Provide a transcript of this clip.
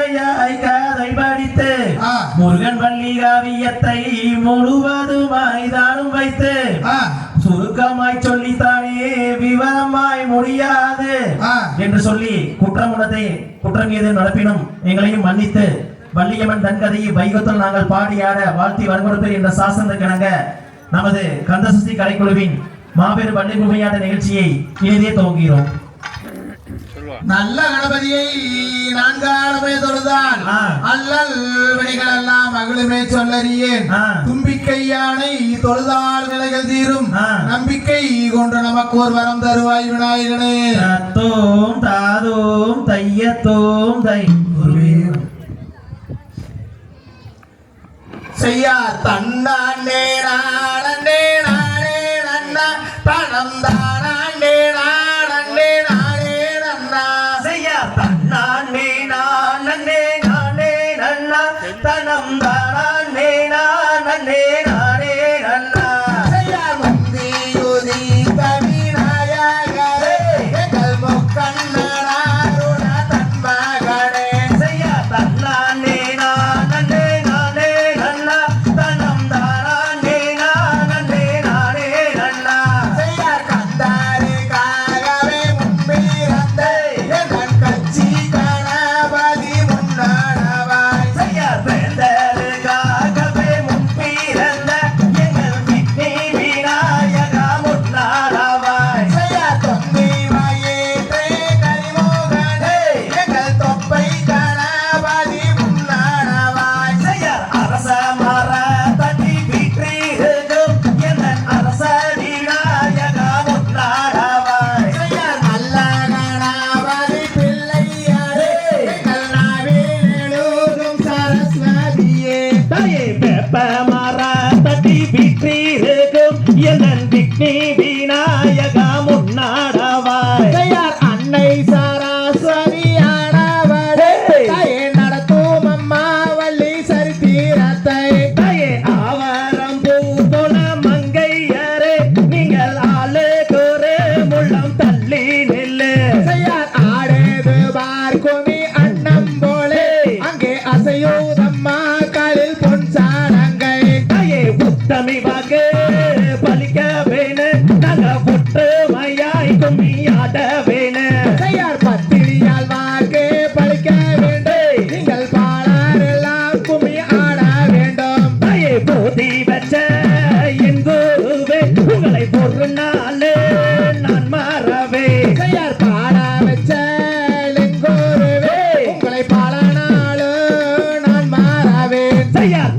கதை படித்து முருகன் பள்ளி காவியத்தை முழுவதுமாய் தானும் வைத்து சுருக்கமாய் சொல்லித்தானே விவரமாய் முடியாது என்று சொல்லி குற்றம் ஏது நடப்பினும் எங்களையும் மன்னித்து வள்ளியம்மன் தன்கதையை வைகத்தில் நாங்கள் பாடியாட வாழ்த்தி வன்கொடுப்பேன் என்ற சாசனத்திற்கிணங்க நமது கந்தசஷ்டி கலைக்குழுவின் மாபெரும் வள்ளி கும்மியாட்ட நிகழ்ச்சியை இனிதே துவங்குகிறோம். நல்ல கணபதியை நான்காலமே தொழுதான் அல்லல் வினைகள் எல்லாம் மகளுமே சொல்லறியேன். தும்பிக்கை யானை தொழுதால் வினைகள் தீரும் நம்பிக்கை கொண்டு நமக்கு ஒரு வரம் தருவாய் விநாயகனே. தத்தோம் தாதோம் தையத்தோம் தை செய்யா தன்னாண்டே நானே நானே நன்னா பணம் தானே நானே நானே நன்னா செய்யா தன்னானே நானே நானே நன்னா தனம் தானே நானே நானே நன்னா செய்யா முந்தியுதி கவிநாயகரே எங்கள் முக்கண்ணனாருண தன்மகனே. செய்யா தன்னானே நானே நானே நன்னா தனம் தானே நானே நானே நன்னா செய்யா கந்தாருக்காகவே முன்பிறந்த எங்கள் கட்சி கணபதி முன்னாடவாய். செய்யா வேந்தருக்காகவே முன்பிறந்த எங்கள் விக்னி விநாயகா முன்னாளவாய். செய்யா தொந்தி வயிற்றே கரிமோகனே எங்கள் தொப்பை கணபதி முன்னாடவாய். செய்யா அரச மர தட்டி வீற்றிருக்கும் எங்கள் அரச விநாயகா முன்னாளவாய். செய்யா நல்ல கணபதி பிள்ளையாரே எங்கள் நாவில் எழுதும் சரஸ்வதியே. தாயே வெப்ப மர தட்டி வீற்றிருக்கும் எங்கள் விக்னி விநாயகா முன்னாளவாய். செய்யார் அன்னை சரஸ்வதியானவளே தாயே நடத்தும் அம்மா வள்ளி சரித்திரத்தை. தாயே ஆவாரம் பூதோல மங்கையரே நீங்கள் ஆளுக்கொரு முள்ளம் தள்ளி நில்லு. செய்யார் ஆடேது பார்க்குமி அன்னம் போலே அங்கே அசையோதம்மா காலில் பொன் சாலங்கை. தாயே உத்தமி வாக்கு பலிக்க வேணு நாங்க ஒற்றுமையாய் கும்மியாட வேணு. செய்யார் பத்திரியால் வாக்கு பழிக்க வேண்டும் நீங்கள் பாடாரெல்லாம் கும்மி ஆட வேண்டும். தாயே போதி வச்ச என் குருவே உங்களை ஒரு நாள் நான் மாறவே. செய்யார் பாட வச்ச லெங்கோருவே உங்களை பல நாள் நான் மாறவேன். செய்யார்